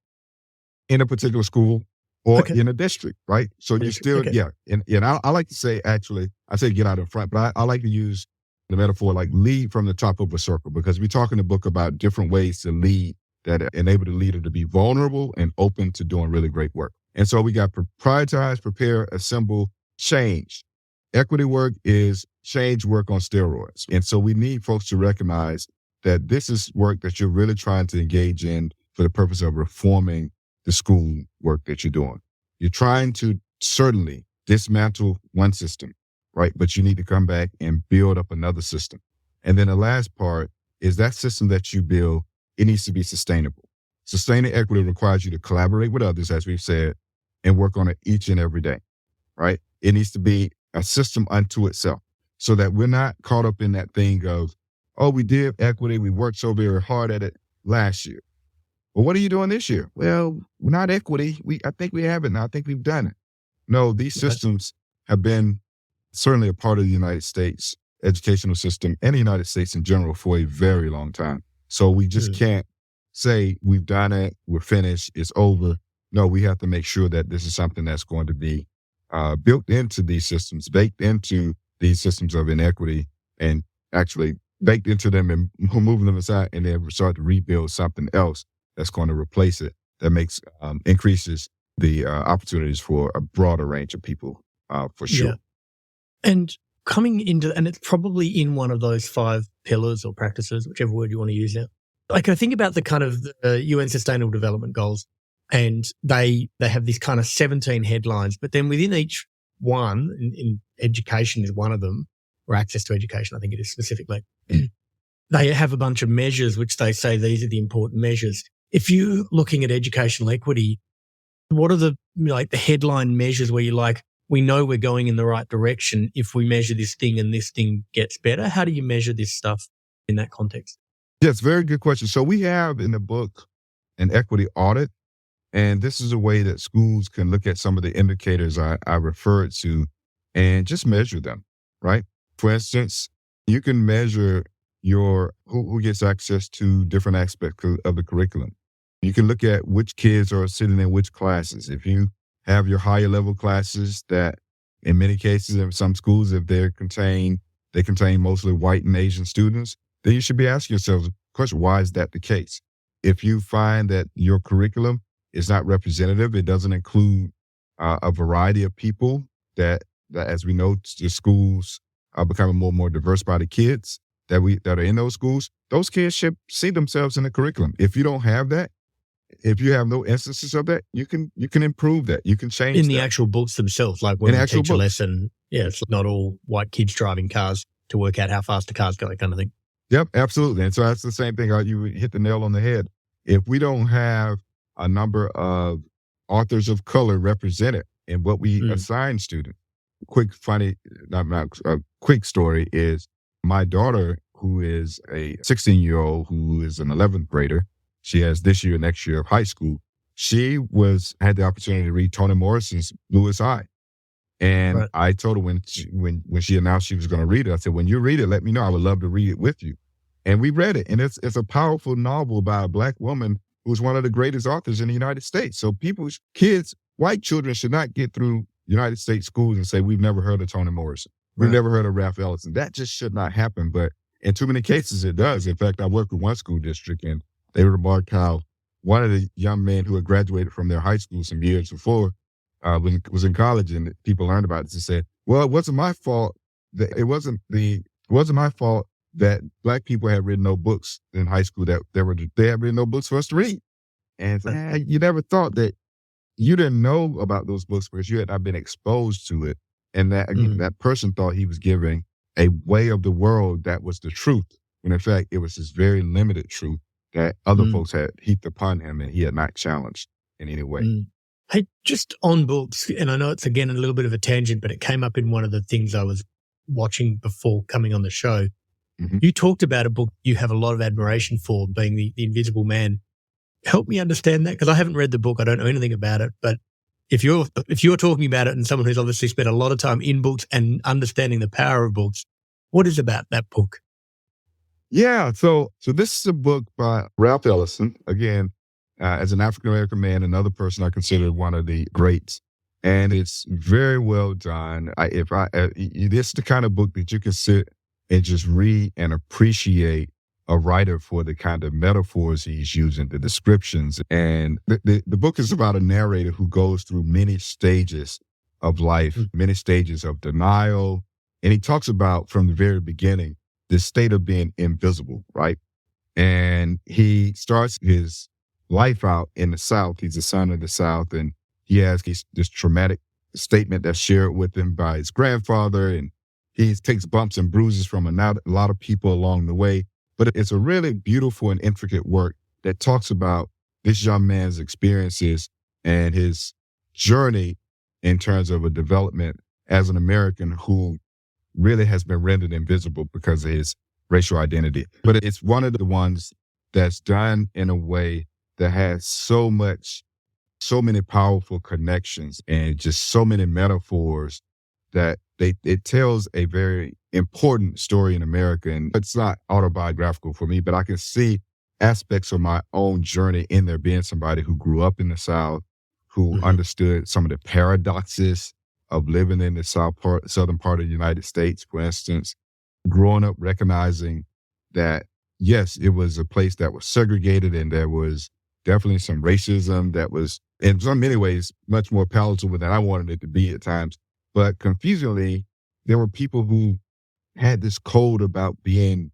In a particular school or Okay. in a district, right? So you still, Okay. yeah. And I like to say, actually, I say get out in front, but I like to use the metaphor like lead from the top of a circle, because we talk in the book about different ways to lead that enable the leader to be vulnerable and open to doing really great work. And so we got prioritize, prepare, assemble, change. Equity work is change work on steroids. And so we need folks to recognize that this is work that you're really trying to engage in for the purpose of reforming the school work that you're doing. You're trying to certainly dismantle one system, right? But you need to come back and build up another system. And then the last part is that system that you build, it needs to be sustainable. Sustaining equity requires you to collaborate with others, as we've said, and work on it each and every day, right? It needs to be a system unto itself so that we're not caught up in that thing of, oh, we did equity, we worked so very hard at it last year. Well, what are you doing this year? Well, we're not equity. I think we have it now. I think we've done it. No, these systems have been certainly a part of the United States educational system and the United States in general for a very long time. So we just can't say we've done it, we're finished, it's over. No, we have to make sure that this is something that's going to be built into these systems, baked into these systems of inequity, and actually baked into them and moving them aside, and then start to rebuild something else that's going to replace it, that makes increases the opportunities for a broader range of people, for sure. Yeah. And coming into, and it's probably in one of those 5 pillars or practices, whichever word you want to use now. Like, I think about the kind of the UN Sustainable Development Goals, and they have this kind of 17 headlines, but then within each one, in education is one of them, or access to education, I think it is specifically, they have a bunch of measures which they say these are the important measures. If you're looking at educational equity, what are the headline measures where you're like, we know we're going in the right direction if we measure this thing and this thing gets better? How do you measure this stuff in that context? Yes, very good question. So we have in the book an equity audit, and this is a way that schools can look at some of the indicators I referred to and just measure them, right? For instance, you can measure who gets access to different aspects of the curriculum. You can look at which kids are sitting in which classes. If you have your higher level classes that in many cases in some schools, if they contain mostly white and Asian students, then you should be asking yourself the question, why is that the case? If you find that your curriculum is not representative, it doesn't include a variety of people that as we know, the schools are becoming more and more diverse by the kids that are in those schools, those kids should see themselves in the curriculum. If you don't have that, if you have no instances of that, you can improve that. You can change in the actual books themselves, like when we teach a lesson. Yeah, it's not all white kids driving cars to work out how fast the cars go, that kind of thing. Yep, absolutely. And so that's the same thing. You hit the nail on the head. If we don't have a number of authors of color represented in what we assign students. Quick story is my daughter, who is a 16-year-old who is an 11th grader. She has this year, next year of high school. She had the opportunity to read Toni Morrison's Bluest Eye. And I told her when she announced she was going to read it, I said, when you read it, let me know. I would love to read it with you. And we read it. And it's a powerful novel by a Black woman who's one of the greatest authors in the United States. So kids, white children should not get through United States schools and say, we've never heard of Toni Morrison. We've never heard of Ralph Ellison. That just should not happen. But in too many cases, it does. In fact, I worked with one school district, and they remarked how one of the young men who had graduated from their high school some years before was in college, and people learned about it and said, well, it wasn't my fault it wasn't my fault that Black people had written no books in high school, that they had written no books for us to read. And you never thought that you didn't know about those books because you had not been exposed to it. And that, again, that person thought he was giving a way of the world that was the truth, when in fact it was this very limited truth that other folks had heaped upon him and he had not challenged in any way. Hey, just on books, and I know it's again a little bit of a tangent, but it came up in one of the things I was watching before coming on the show. You talked about a book you have a lot of admiration for, being the Invisible Man. Help me understand that, because I haven't read the book. I don't know anything about it. But if you're talking about it and someone who's obviously spent a lot of time in books and understanding the power of books, what is about that book? Yeah, so this is a book by Ralph Ellison. Again, as an African-American man, another person I consider one of the greats. And it's very well done. This is the kind of book that you can sit and just read and appreciate a writer for the kind of metaphors he's using, the descriptions. And the book is about a narrator who goes through many stages of life, many stages of denial. And he talks about, from the very beginning, this state of being invisible, right? And he starts his life out in the South. He's a son of the South, and he has this traumatic statement that's shared with him by his grandfather, and he takes bumps and bruises from a lot of people along the way. But it's a really beautiful and intricate work that talks about this young man's experiences and his journey in terms of a development as an American who really has been rendered invisible because of his racial identity. But it's one of the ones that's done in a way that has so many powerful connections and just so many metaphors that it tells a very important story in America. And it's not autobiographical for me, but I can see aspects of my own journey in there, being somebody who grew up in the South, who understood some of the paradoxes of living in the southern part of the United States, for instance, growing up recognizing that, yes, it was a place that was segregated and there was definitely some racism that was, in so many ways, much more palatable than I wanted it to be at times. But confusingly, there were people who had this code about being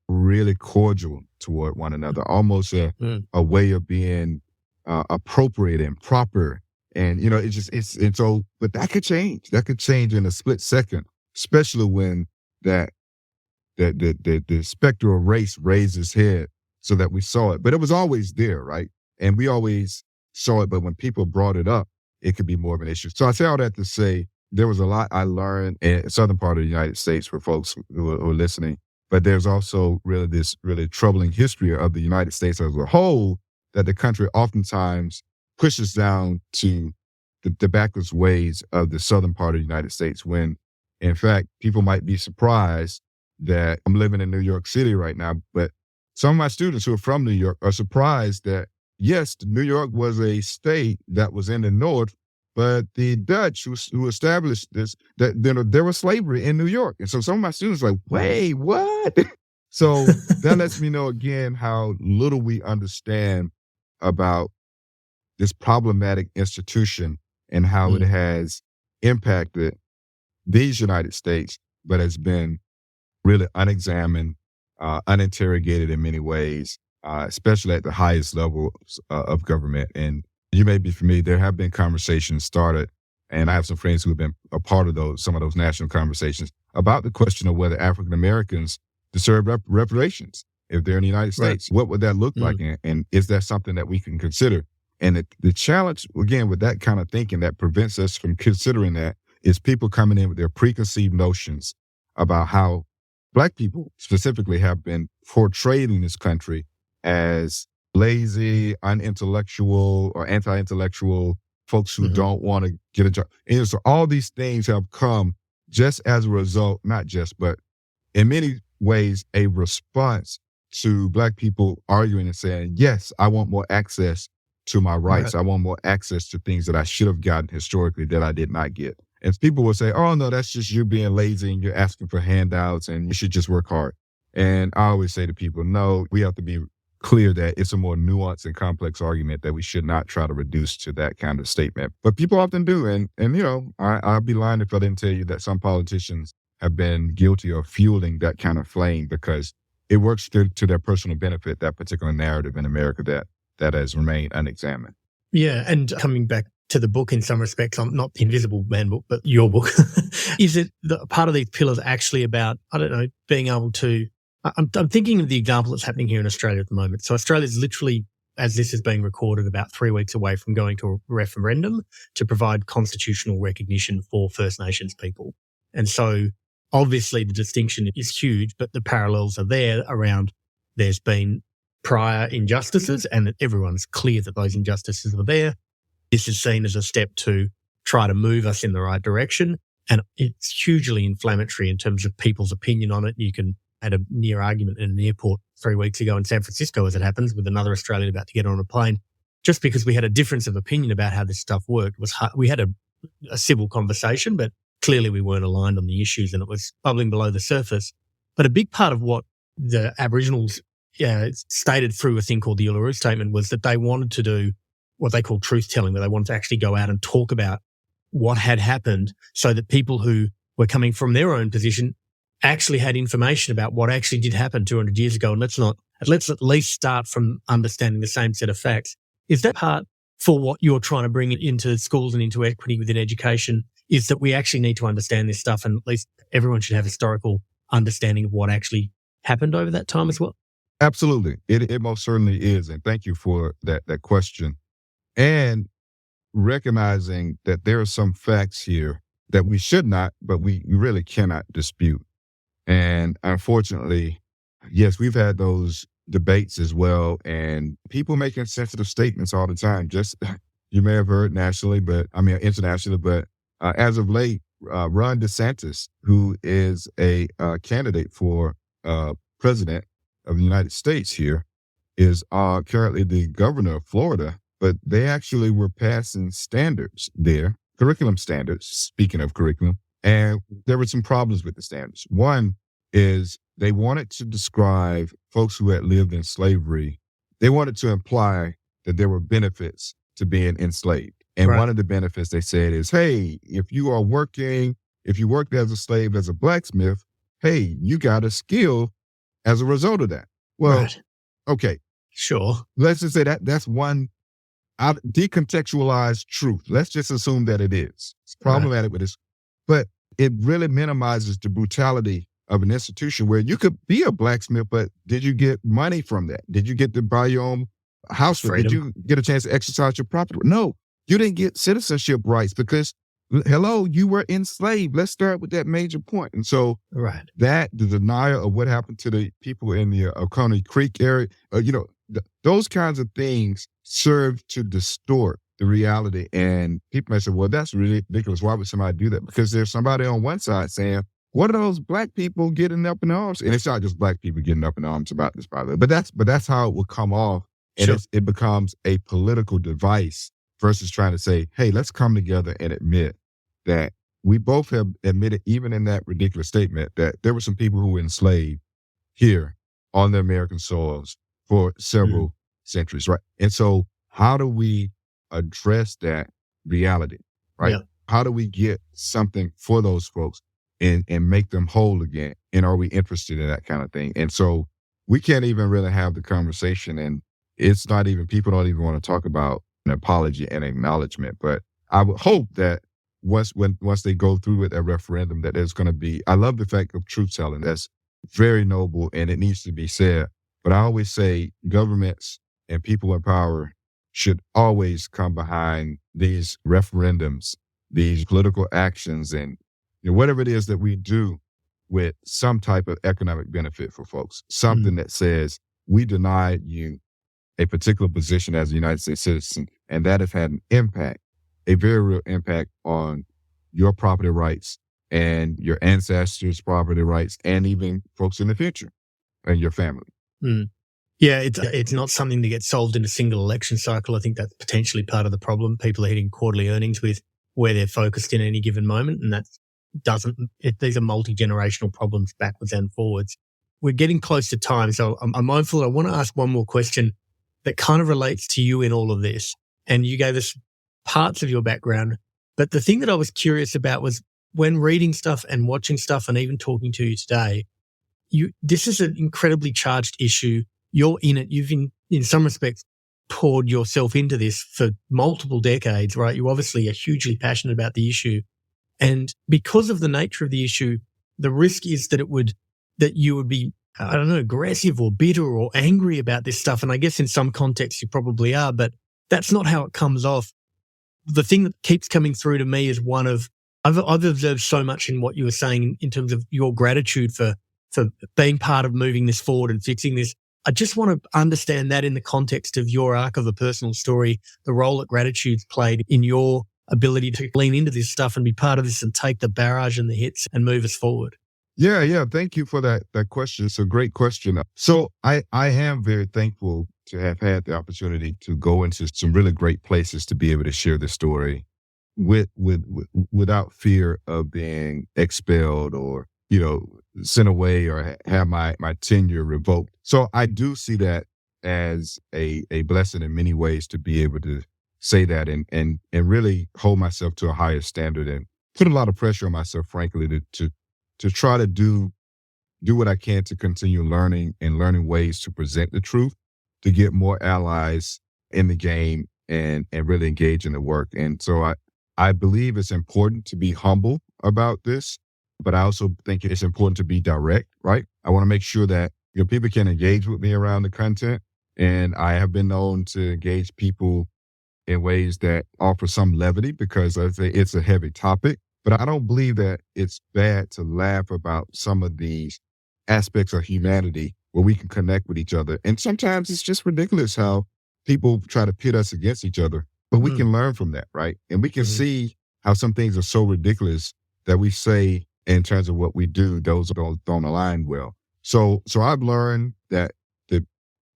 really cordial toward one another, almost a way of being appropriate and proper. And, but that could change. That could change in a split second, especially when the specter of race raised its head so that we saw it. But it was always there, right? And we always saw it, but when people brought it up, it could be more of an issue. So I say all that to say, there was a lot I learned in the southern part of the United States for folks who are listening, but there's also really this really troubling history of the United States as a whole that the country oftentimes pushes down to the backwards ways of the southern part of the United States, when in fact, people might be surprised that I'm living in New York City right now, but some of my students who are from New York are surprised that, yes, New York was a state that was in the North, but the Dutch who established this, that there was slavery in New York. And so some of my students are like, wait, what? So that lets me know again how little we understand about this problematic institution and how it has impacted these United States, but has been really unexamined, uninterrogated in many ways, especially at the highest levels of government. And you may be familiar, there have been conversations started, and I have some friends who have been a part of some of those national conversations about the question of whether African Americans deserve reparations if they're in the United States. What would that look like? And is that something that we can consider? And the challenge, again, with that kind of thinking that prevents us from considering that is people coming in with their preconceived notions about how Black people specifically have been portrayed in this country as lazy, unintellectual, or anti-intellectual, folks who don't want to get a job. And so all these things have come just as a result, not just, but in many ways, a response to Black people arguing and saying, yes, I want more access to my rights. Right. I want more access to things that I should have gotten historically that I did not get. And people will say, oh, no, that's just you being lazy and you're asking for handouts and you should just work hard. And I always say to people, no, we have to be clear that it's a more nuanced and complex argument that we should not try to reduce to that kind of statement. But people often do. And you know, I'd be lying if I didn't tell you that some politicians have been guilty of fueling that kind of flame because it works to their personal benefit, that particular narrative in America that has remained unexamined. Yeah. And coming back to the book in some respects, not the Invisible Man book, but your book, is it part of these pillars actually about, I don't know, being able to, I'm thinking of the example that's happening here in Australia at the moment. So Australia's literally, as this is being recorded, about 3 weeks away from going to a referendum to provide constitutional recognition for First Nations people. And so obviously the distinction is huge, but the parallels are there around there's been prior injustices and that everyone's clear that those injustices are there. This is seen as a step to try to move us in the right direction. And it's hugely inflammatory in terms of people's opinion on it. You had a near argument in an airport 3 weeks ago in San Francisco, as it happens, with another Australian about to get on a plane. Just because we had a difference of opinion about how this stuff worked was hard. We had a civil conversation, but clearly we weren't aligned on the issues and it was bubbling below the surface. But a big part of what the Aboriginals stated through a thing called the Uluru Statement was that they wanted to do what they call truth-telling, where they wanted to actually go out and talk about what had happened so that people who were coming from their own position actually had information about what actually did happen 200 years ago. And let's at least start from understanding the same set of facts. Is that part for what you're trying to bring into schools and into equity within education, is that we actually need to understand this stuff and at least everyone should have historical understanding of what actually happened over that time as well? Absolutely. It most certainly is. And thank you for that question. And recognizing that there are some facts here that we should not, but we really cannot dispute. And unfortunately, yes, we've had those debates as well, and people making sensitive statements all the time. Just, you may have heard internationally, but as of late, Ron DeSantis, who is a candidate for president of the United States here, is currently the governor of Florida. But they actually were passing standards there, curriculum standards, speaking of curriculum, and there were some problems with the standards. One is they wanted to describe folks who had lived in slavery. They wanted to imply that there were benefits to being enslaved. And One of the benefits they said is, hey, if you worked as a slave, as a blacksmith, hey, you got a skill as a result of that. Well, okay. Sure. Let's just say that's one decontextualized truth. Let's just assume that it is. It's problematic with this, but it really minimizes the brutality of an institution where you could be a blacksmith, but did you get money from that? Did you get to buy your own house? Did you get a chance to exercise your property? No, you didn't get citizenship rights because, hello, you were enslaved. Let's start with that major point. And so the denial of what happened to the people in the Oconee Creek area, those kinds of things serve to distort the reality. And people may say, well, that's really ridiculous. Why would somebody do that? Because there's somebody on one side saying, what are those Black people getting up in arms? And it's not just Black people getting up in arms about this, by the way, but that's how it will come off. And it becomes a political device versus trying to say, hey, let's come together and admit that we both have admitted, even in that ridiculous statement, that there were some people who were enslaved here on the American soils for several centuries, right? And so how do we address that reality, right? Yeah. How do we get something for those folks and make them whole again? And are we interested in that kind of thing? And so we can't even really have the conversation, and it's not even, people don't even want to talk about an apology and acknowledgement. But I would hope that once they go through with a referendum, that there's going to be, I love the fact of truth telling. That's very noble and it needs to be said. But I always say governments and people in power should always come behind these referendums, these political actions, and whatever it is that we do with some type of economic benefit for folks, something that says we denied you a particular position as a United States citizen, and that has had an impact, a very real impact on your property rights and your ancestors' property rights, and even folks in the future and your family. Yeah, it's not something that gets solved in a single election cycle. I think that's potentially part of the problem. People are hitting quarterly earnings with where they're focused in any given moment, and these are multi-generational problems backwards and forwards. We're getting close to time, so I'm mindful. I want to ask one more question that kind of relates to you in all of this. And you gave us parts of your background, but the thing that I was curious about was when reading stuff and watching stuff and even talking to you today, this is an incredibly charged issue. You're in it. You've in some respects poured yourself into this for multiple decades, right? You obviously are hugely passionate about the issue. And because of the nature of the issue, the risk is that you would be, I don't know, aggressive or bitter or angry about this stuff. And I guess in some contexts you probably are, but that's not how it comes off. The thing that keeps coming through to me is one of, I've observed so much in what you were saying in terms of your gratitude for being part of moving this forward and fixing this. I just want to understand that in the context of your arc of a personal story, the role that gratitude's played in your ability to lean into this stuff and be part of this and take the barrage and the hits and move us forward. Yeah. Thank you for that question. It's a great question. So I am very thankful to have had the opportunity to go into some really great places to be able to share this story without fear of being expelled or, sent away or have my tenure revoked. So I do see that as a blessing in many ways to be able to say that and really hold myself to a higher standard and put a lot of pressure on myself, frankly, to try to do what I can to continue learning ways to present the truth, to get more allies in the game and really engage in the work. And so I believe it's important to be humble about this, but I also think it's important to be direct, right? I want to make sure that people can engage with me around the content. And I have been known to engage people in ways that offer some levity because I say it's a heavy topic. But I don't believe that it's bad to laugh about some of these aspects of humanity where we can connect with each other. And sometimes it's just ridiculous how people try to pit us against each other, but we can learn from that, right? And we can see how some things are so ridiculous that we say in terms of what we do, those don't align well. So I've learned that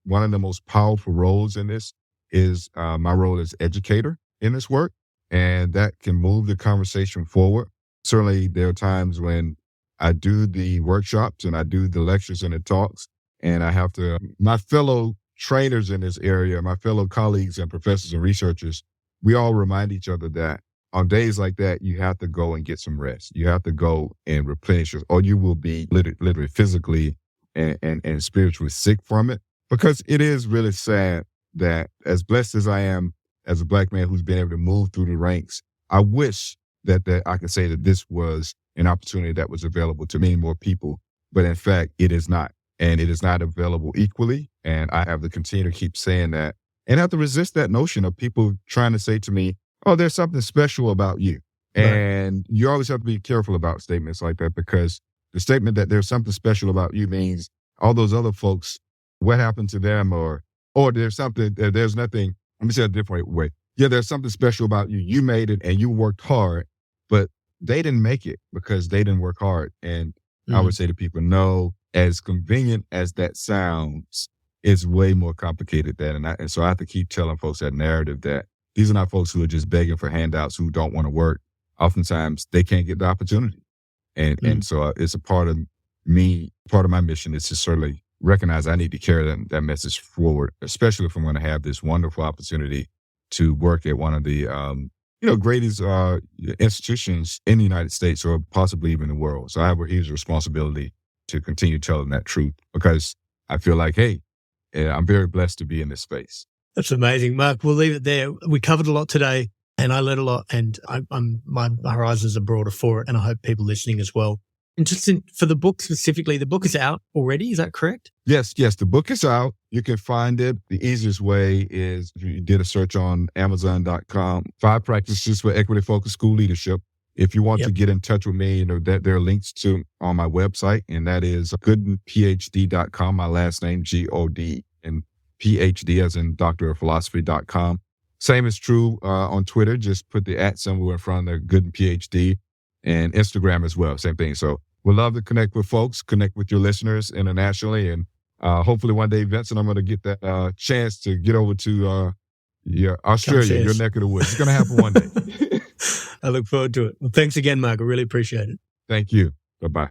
one of the most powerful roles in this is my role as educator in this work. And that can move the conversation forward. Certainly, there are times when I do the workshops and I do the lectures and the talks, and I have to, my fellow trainers in this area, my fellow colleagues and professors and researchers, we all remind each other that on days like that, you have to go and get some rest. You have to go and replenish, or you will be literally physically and spiritually sick from it. Because it is really sad that as blessed as I am as a Black man who's been able to move through the ranks, I wish that I could say that this was an opportunity that was available to many more people. But in fact, it is not. And it is not available equally. And I have to continue to keep saying that and have to resist that notion of people trying to say to me, oh, there's something special about you. Right. And you always have to be careful about statements like that, because the statement that there's something special about you means all those other folks, what happened to them, or there's nothing. Let me say it a different way. Yeah, there's something special about you. You made it and you worked hard, but they didn't make it because they didn't work hard. And I would say to people, no, as convenient as that sounds, it's way more complicated than that. And so I have to keep telling folks that narrative that these are not folks who are just begging for handouts, who don't want to work. Oftentimes they can't get the opportunity. And so it's a part of me, part of my mission is to certainly recognize I need to carry that message forward, especially if I'm going to have this wonderful opportunity to work at one of the greatest institutions in the United States or possibly even the world. So I have a huge responsibility to continue telling that truth, because I feel like, hey, I'm very blessed to be in this space. That's amazing, Mark. We'll leave it there. We covered a lot today, and I learned a lot, and my horizons are broader for it, and I hope people listening as well. And just for the book specifically, the book is out already. Is that correct? Yes. The book is out. You can find it. The easiest way is you did a search on Amazon.com, 5 Practices for Equity-Focused School Leadership. If you want to get in touch with me, that there are links to on my website, and that is goodenphd.com, my last name, G-O-D, and PhD as in Doctor of Philosophy.com. Same is true on Twitter. Just put the @ symbol in front of the Gooden PhD, and Instagram as well. Same thing. So we'd love to connect with folks, connect with your listeners internationally, and hopefully one day, Vincent, I'm going to get that chance to get over to Australia, your neck of the woods. It's going to happen one day. I look forward to it. Well, thanks again, Mark. I really appreciate it. Thank you. Bye-bye.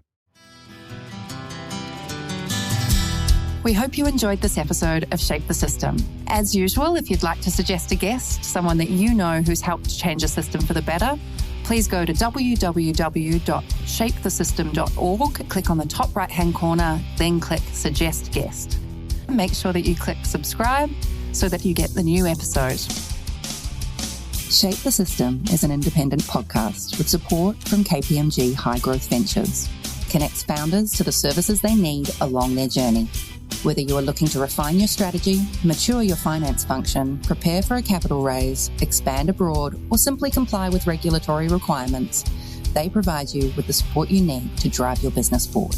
We hope you enjoyed this episode of Shape the System. As usual, if you'd like to suggest a guest, someone that you know who's helped change a system for the better, please go to www.shapethesystem.org, click on the top right-hand corner, then click Suggest Guest. Make sure that you click subscribe so that you get the new episode. Shape the System is an independent podcast with support from KPMG High Growth Ventures. Connects founders to the services they need along their journey. Whether you are looking to refine your strategy, mature your finance function, prepare for a capital raise, expand abroad, or simply comply with regulatory requirements, they provide you with the support you need to drive your business forward.